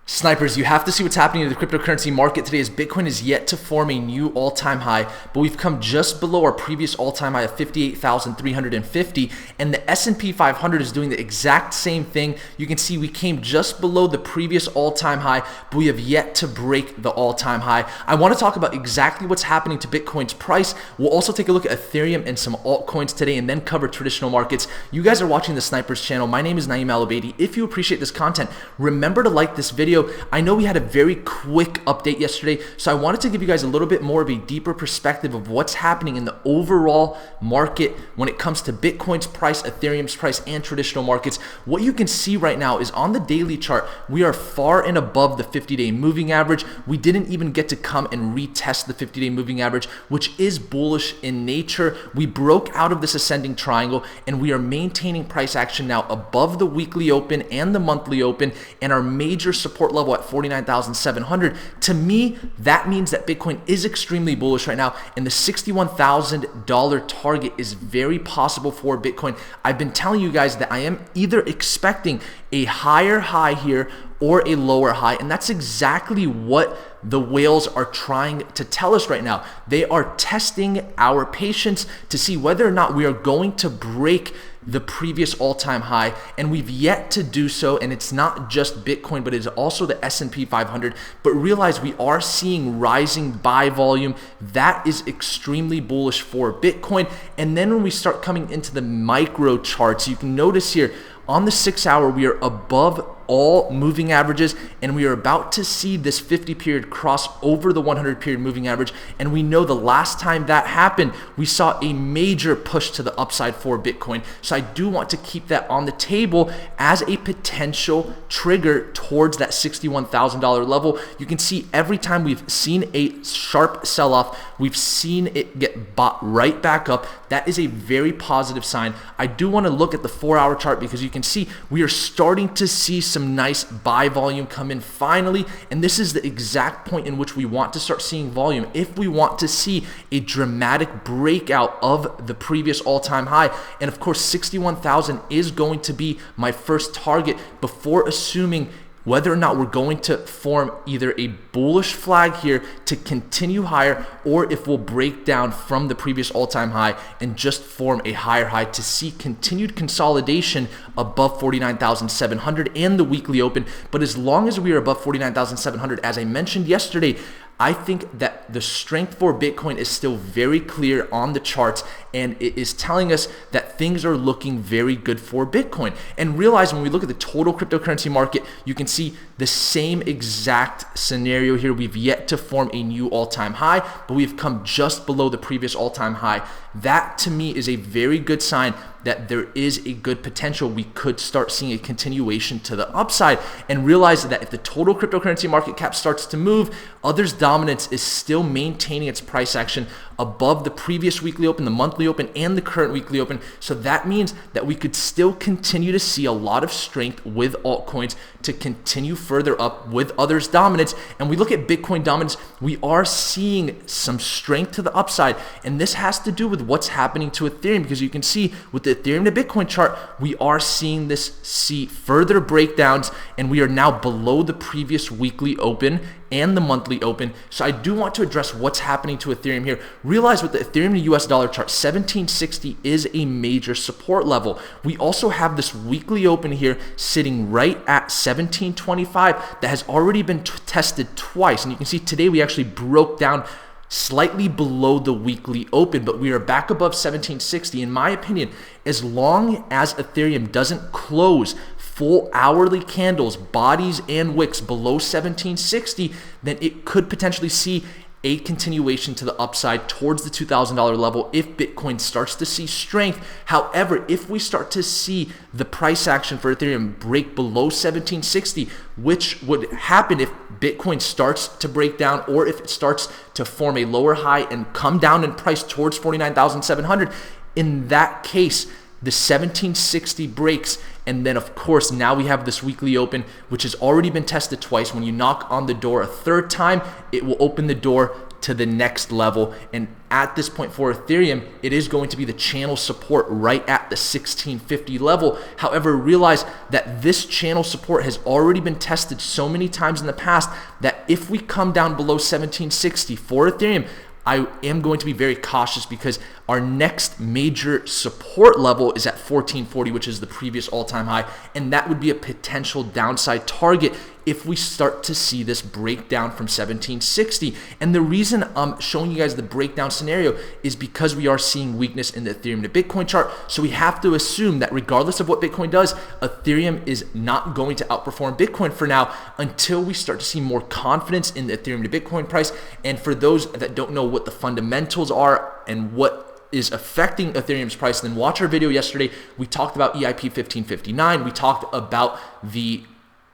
Snipers, you have to see what's happening in the cryptocurrency market today as Bitcoin is yet to form a new all-time high, but we've come just below our previous all-time high of 58,350, and the S&P 500 is doing the exact same thing. You can see we came just below the previous all-time high, but we have yet to break the all-time high. I want to talk about exactly what's happening to Bitcoin's price. We'll also take a look at Ethereum and some altcoins today and then cover traditional markets. You guys are watching the Snipers channel. My name is Naeem Al-Obeidi. If you appreciate this content, remember to like this video. I know we had a very quick update yesterday, so I wanted to give you guys a little bit more of a deeper perspective of what's happening in the overall market when it comes to Bitcoin's price, Ethereum's price, and traditional markets. What you can see right now is on the daily chart, we are far and above the 50-day moving average. We didn't even get to come and retest the 50-day moving average, which is bullish in nature. We broke out of this ascending triangle, and we are maintaining price action now above the weekly open and the monthly open, and our major support level at 49,700. To me, that means that Bitcoin is extremely bullish right now, and the $61,000 target is very possible for Bitcoin. I've been telling you guys that I am either expecting a higher high here or a lower high, and that's exactly what the whales are trying to tell us right now. They are testing our patience to see whether or not we are going to break the previous all-time high, and we've yet to do so. And it's not just Bitcoin, but it's also the S&P 500. But realize we are seeing rising buy volume. That is extremely bullish for Bitcoin. And then when we start coming into the micro charts, you can notice here on the 6 hour, we are above all moving averages, and we are about to see this 50 period cross over the 100 period moving average. And we know the last time that happened, we saw a major push to the upside for Bitcoin. So I do want to keep that on the table as a potential trigger towards that $61,000 level. You can see every time we've seen a sharp sell-off, we've seen it get bought right back up. That is a very positive sign. I do want to look at the 4 hour chart because you can see we are starting to see some nice buy volume come in finally, and this is the exact point in which we want to start seeing volume if we want to see a dramatic breakout of the previous all-time high. And of course, 61,000 is going to be my first target before assuming whether or not we're going to form either a bullish flag here to continue higher, or if we'll break down from the previous all-time high and just form a higher high to see continued consolidation above 49,700 and the weekly open. But as long as we are above 49,700, as I mentioned yesterday, I think that the strength for Bitcoin is still very clear on the charts, and it is telling us that things are looking very good for Bitcoin. And realize when we look at the total cryptocurrency market, you can see the same exact scenario here. We've yet to form a new all-time high, but we've come just below the previous all-time high. That to me is a very good sign that there is a good potential we could start seeing a continuation to the upside. And realize that if the total cryptocurrency market cap starts to move, others' dominance is still maintaining its price action above the previous weekly open, the monthly open, and the current weekly open. So that means that we could still continue to see a lot of strength with altcoins to continue further up with others' dominance. And we look at Bitcoin dominance, we are seeing some strength to the upside, and this has to do with what's happening to Ethereum, because you can see with the Ethereum to Bitcoin chart, we are seeing this see further breakdowns, and we are now below the previous weekly open and the monthly open. So I do want to address what's happening to Ethereum here. Realize with the Ethereum to US dollar chart, 1760 is a major support level. We also have this weekly open here sitting right at 1725 that has already been tested twice. And you can see today we actually broke down slightly below the weekly open, but we are back above 1760. In my opinion, as long as Ethereum doesn't close full hourly candles, bodies and wicks below 1760, then it could potentially see a continuation to the upside towards the $2,000 level if Bitcoin starts to see strength. However, if we start to see the price action for Ethereum break below 1760, which would happen if Bitcoin starts to break down or if it starts to form a lower high and come down in price towards 49,700, in that case, the 1760 breaks, and then of course now we have this weekly open, which has already been tested twice. When you knock on the door a third time, it will open the door to the next level. And at this point for Ethereum, it is going to be the channel support right at the 1650 level. However, realize that this channel support has already been tested so many times in the past that if we come down below 1760 for Ethereum, I am going to be very cautious because our next major support level is at 1440, which is the previous all-time high, and that would be a potential downside target if we start to see this breakdown from 1760. And the reason I'm showing you guys the breakdown scenario is because we are seeing weakness in the Ethereum to Bitcoin chart. So we have to assume that regardless of what Bitcoin does, Ethereum is not going to outperform Bitcoin for now until we start to see more confidence in the Ethereum to Bitcoin price. And for those that don't know what the fundamentals are and what is affecting Ethereum's price, then watch our video yesterday. We talked about EIP 1559. We talked about the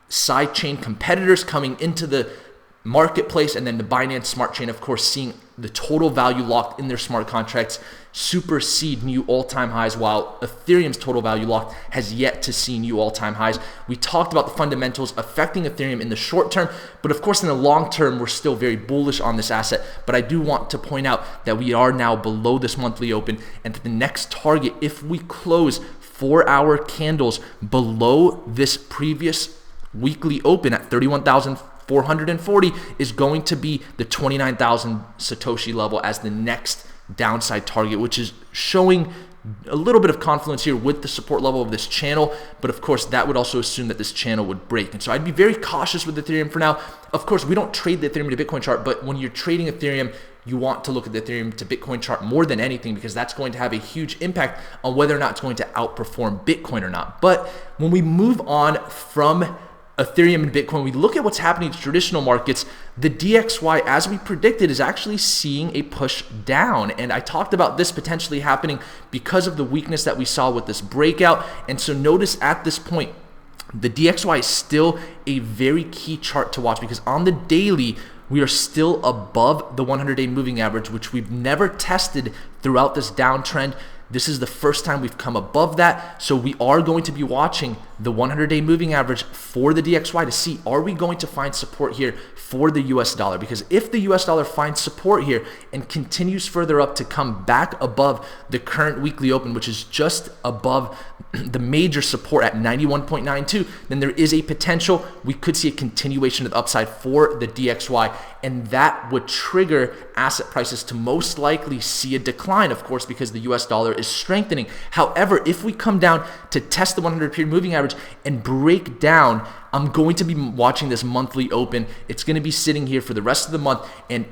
sidechain competitors coming into the marketplace, and then the Binance Smart Chain, of course, seeing the total value locked in their smart contracts supersede new all-time highs, while Ethereum's total value locked has yet to see new all-time highs. We talked about the fundamentals affecting Ethereum in the short term, but of course in the long term, we're still very bullish on this asset. But I do want to point out that we are now below this monthly open, and that the next target, if we close 4-hour candles below this previous weekly open at 31,440, is going to be the 29,000 Satoshi level as the next downside target, which is showing a little bit of confluence here with the support level of this channel. But of course, that would also assume that this channel would break. And so I'd be very cautious with Ethereum for now. Of course, we don't trade the Ethereum to Bitcoin chart, but when you're trading Ethereum, you want to look at the Ethereum to Bitcoin chart more than anything, because that's going to have a huge impact on whether or not it's going to outperform Bitcoin or not. But when we move on from Ethereum and Bitcoin, we look at what's happening to traditional markets. The DXY, as we predicted, is actually seeing a push down. And I talked about this potentially happening because of the weakness that we saw with this breakout. And so notice at this point, the DXY is still a very key chart to watch, because on the daily, we are still above the 100-day moving average, which we've never tested throughout this downtrend. This is the first time we've come above that. So we are going to be watching the 100-day moving average for the DXY to see, are we going to find support here for the US dollar? Because if the US dollar finds support here and continues further up to come back above the current weekly open, which is just above the major support at 91.92, then there is a potential we could see a continuation of the upside for the DXY, and that would trigger asset prices to most likely see a decline, of course, because the US dollar is strengthening. However, if we come down to test the 100-period moving average and break down, I'm going to be watching this monthly open. It's going to be sitting here for the rest of the month, and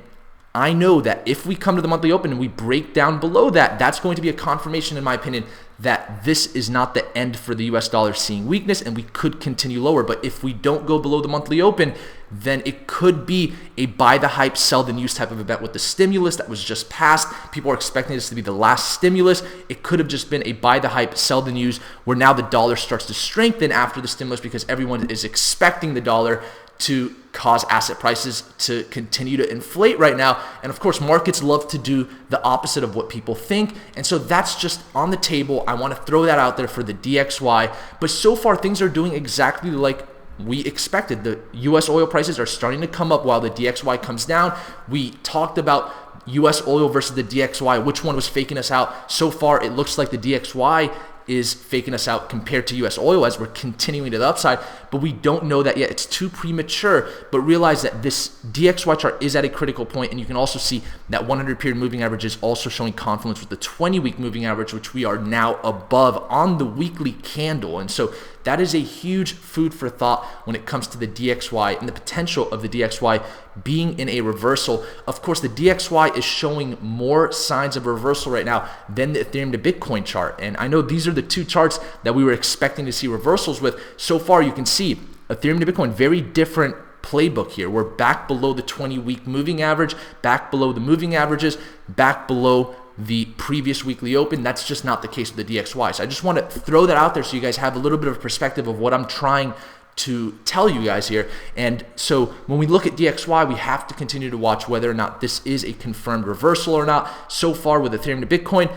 I know that if we come to the monthly open and we break down below that, that's going to be a confirmation, in my opinion, that this is not the end for the US dollar seeing weakness, and we could continue lower. But if we don't go below the monthly open, then it could be a buy the hype, sell the news type of event with the stimulus that was just passed. People are expecting this to be the last stimulus. It could have just been a buy the hype, sell the news, where now the dollar starts to strengthen after the stimulus, because everyone is expecting the dollar to cause asset prices to continue to inflate right now. And of course, markets love to do the opposite of what people think. And so that's just on the table. I want to throw that out there for the DXY. But so far, things are doing exactly like we expected. The US oil prices are starting to come up while the DXY comes down. We talked about US oil versus the DXY, which one was faking us out. So far, it looks like the DXY is faking us out compared to US oil as we're continuing to the upside, but we don't know that yet. It's too premature, but realize that this DXY chart is at a critical point, and you can also see that 100-period moving average is also showing confluence with the 20-week moving average, which we are now above on the weekly candle. And so that is a huge food for thought when it comes to the DXY and the potential of the DXY being in a reversal. Of course, the DXY is showing more signs of reversal right now than the Ethereum to Bitcoin chart. And I know these are the two charts that we were expecting to see reversals with. So far, you can see Ethereum to Bitcoin, very different playbook here. We're back below the 20-week moving average, back below the moving averages, back below the previous weekly open. That's just not the case with the DXY. So I just want to throw that out there so you guys have a little bit of perspective of what I'm trying to tell you guys here. And so when we look at DXY, we have to continue to watch whether or not this is a confirmed reversal or not. So far with Ethereum to Bitcoin,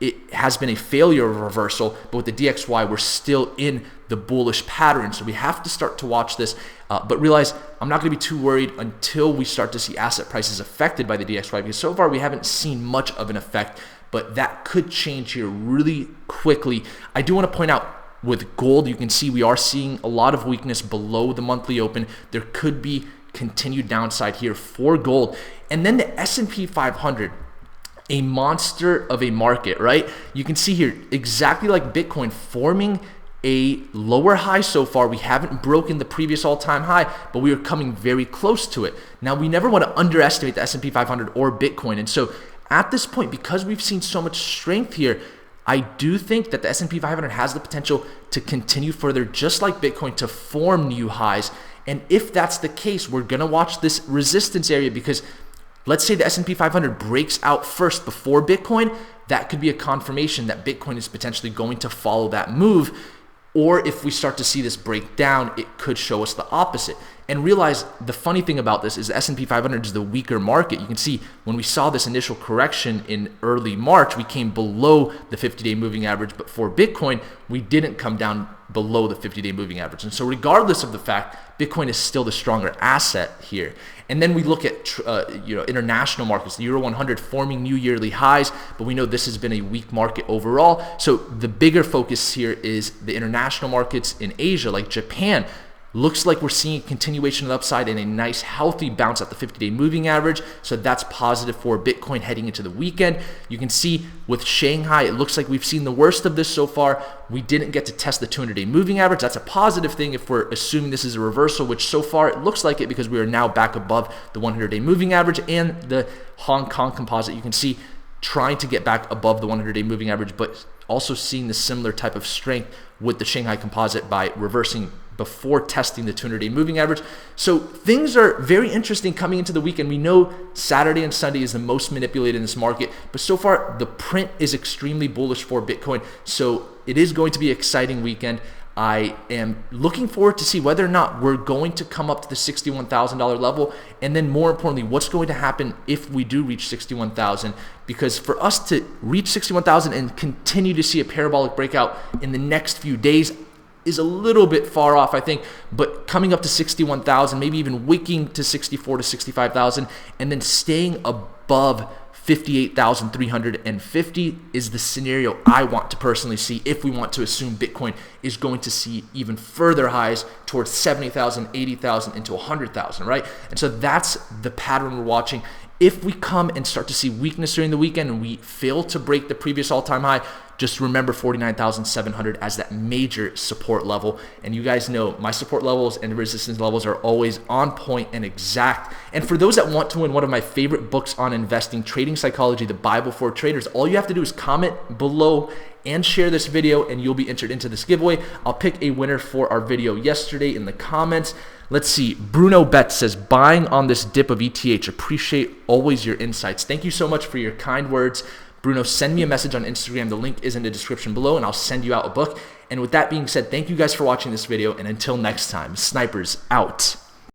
it has been a failure of reversal, but with the DXY, we're still in the bullish pattern. So we have to start to watch this, but realize I'm not going to be too worried until we start to see asset prices affected by the DXY, because so far we haven't seen much of an effect, but that could change here really quickly. I do want to point out with gold, you can see we are seeing a lot of weakness below the monthly open. There could be continued downside here for gold. And then the S&P 500, a monster of a market, right? You can see here exactly like Bitcoin forming a lower high so far. We haven't broken the previous all-time high, but we are coming very close to it. Now, we never want to underestimate the S&P 500 or Bitcoin. And so at this point, because we've seen so much strength here, I do think that the S&P 500 has the potential to continue further, just like Bitcoin, to form new highs. And if that's the case, we're going to watch this resistance area, because let's say the S&P 500 breaks out first before Bitcoin, that could be a confirmation that Bitcoin is potentially going to follow that move. Or if we start to see this break down, it could show us the opposite. And realize the funny thing about this is the S&P 500 is the weaker market. You can see when we saw this initial correction in early March, we came below the 50-day moving average, but for Bitcoin, we didn't come down below the 50-day moving average. And so regardless of the fact, Bitcoin is still the stronger asset here. And then we look at international markets, the Euro 100 forming new yearly highs, but we know this has been a weak market overall. So the bigger focus here is the international markets in Asia, like Japan. Looks like we're seeing a continuation of the upside and a nice healthy bounce at the 50-day moving average. So that's positive for Bitcoin heading into the weekend. You can see with Shanghai, it looks like we've seen the worst of this so far. We didn't get to test the 200-day moving average. That's a positive thing if we're assuming this is a reversal, which so far it looks like it, because we are now back above the 100-day moving average. And the Hong Kong composite, you can see trying to get back above the 100-day moving average, but also seeing the similar type of strength with the Shanghai composite by reversing before testing the 200-day moving average. So things are very interesting coming into the weekend. We know Saturday and Sunday is the most manipulated in this market, but so far the print is extremely bullish for Bitcoin. So it is going to be an exciting weekend. I am looking forward to see whether or not we're going to come up to the $61,000 level, and then more importantly, what's going to happen if we do reach 61,000, because for us to reach 61,000 and continue to see a parabolic breakout in the next few days is a little bit far off, I think, but coming up to 61,000, maybe even wicking to 64 to 65,000, and then staying above 58,350 is the scenario I want to personally see if we want to assume Bitcoin is going to see even further highs towards 70,000, 80,000 into 100,000, right? And so that's the pattern we're watching. If we come and start to see weakness during the weekend and we fail to break the previous all-time high, just remember 49,700 as that major support level. And you guys know my support levels and resistance levels are always on point and exact. And for those that want to win one of my favorite books on investing, Trading Psychology, the Bible for Traders, all you have to do is comment below and share this video and you'll be entered into this giveaway. I'll pick a winner for our video yesterday in the comments. Let's see. Bruno Bet says, buying on this dip of ETH. Appreciate always your insights. Thank you so much for your kind words. Bruno, send me a message on Instagram. The link is in the description below and I'll send you out a book. And with that being said, thank you guys for watching this video. And until next time, snipers out.